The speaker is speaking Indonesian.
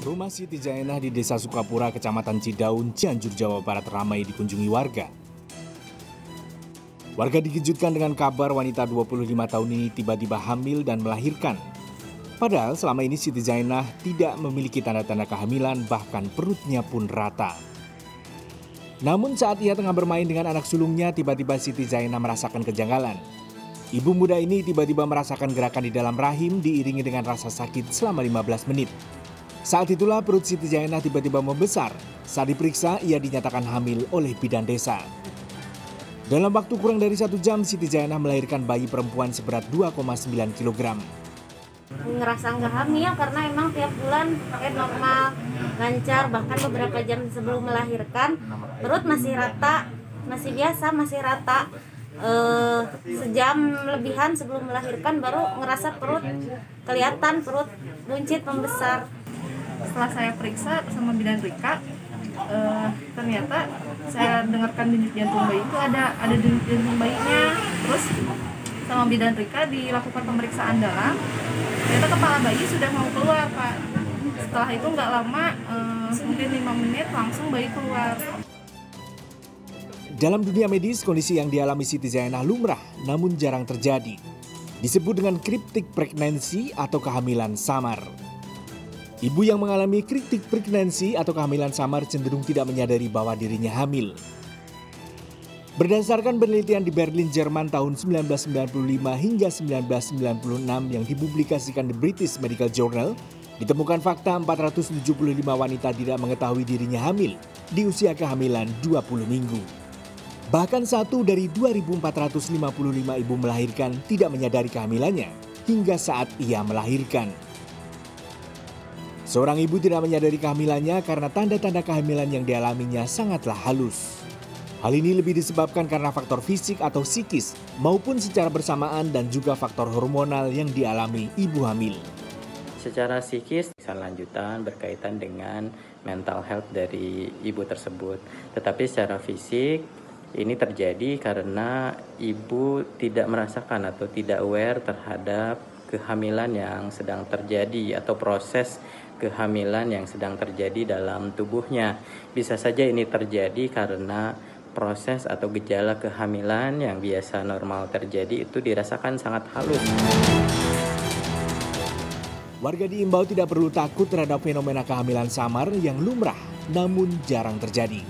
Rumah Siti Jainah di Desa Sukapura, Kecamatan Cidaun, Cianjur, Jawa Barat ramai dikunjungi warga. Warga dikejutkan dengan kabar wanita 25 tahun ini tiba-tiba hamil dan melahirkan. Padahal selama ini Siti Jainah tidak memiliki tanda-tanda kehamilan, bahkan perutnya pun rata. Namun saat ia tengah bermain dengan anak sulungnya, tiba-tiba Siti Jainah merasakan kejanggalan. Ibu muda ini tiba-tiba merasakan gerakan di dalam rahim diiringi dengan rasa sakit selama 15 menit. Saat itulah perut Siti Jainah tiba-tiba membesar. Saat diperiksa, ia dinyatakan hamil oleh bidan desa. Dalam waktu kurang dari 1 jam, Siti Jainah melahirkan bayi perempuan seberat 2,9 kg. Ngerasa nggak hamil karena emang tiap bulan pakai normal, lancar, bahkan beberapa jam sebelum melahirkan perut masih rata, masih biasa, masih rata. Sejam lebihan sebelum melahirkan baru ngerasa perut kelihatan, perut buncit membesar. Setelah saya periksa sama bidan Rika, ternyata saya dengarkan denyut jantung bayi itu ada denyut jantung bayinya. Terus sama bidan Rika dilakukan pemeriksaan dalam, ternyata kepala bayi sudah mau keluar, Pak. Setelah itu nggak lama, mungkin 5 menit langsung bayi keluar. Dalam dunia medis, kondisi yang dialami Siti Jainah lumrah namun jarang terjadi. Disebut dengan cryptic pregnancy atau kehamilan samar. Ibu yang mengalami cryptic pregnancy atau kehamilan samar cenderung tidak menyadari bahwa dirinya hamil. Berdasarkan penelitian di Berlin, Jerman tahun 1995 hingga 1996 yang dipublikasikan di British Medical Journal, ditemukan fakta 475 wanita tidak mengetahui dirinya hamil di usia kehamilan 20 minggu. Bahkan 1 dari 2.455 ibu melahirkan tidak menyadari kehamilannya hingga saat ia melahirkan. Seorang ibu tidak menyadari kehamilannya karena tanda-tanda kehamilan yang dialaminya sangatlah halus. Hal ini lebih disebabkan karena faktor fisik atau psikis maupun secara bersamaan dan juga faktor hormonal yang dialami ibu hamil. Secara psikis, lanjutan berkaitan dengan mental health dari ibu tersebut. Tetapi secara fisik, ini terjadi karena ibu tidak merasakan atau tidak aware terhadap kehamilan yang sedang terjadi atau proses kehamilan yang sedang terjadi dalam tubuhnya. Bisa saja ini terjadi karena proses atau gejala kehamilan yang biasa normal terjadi itu dirasakan sangat halus. Warga diimbau tidak perlu takut terhadap fenomena kehamilan samar yang lumrah namun jarang terjadi.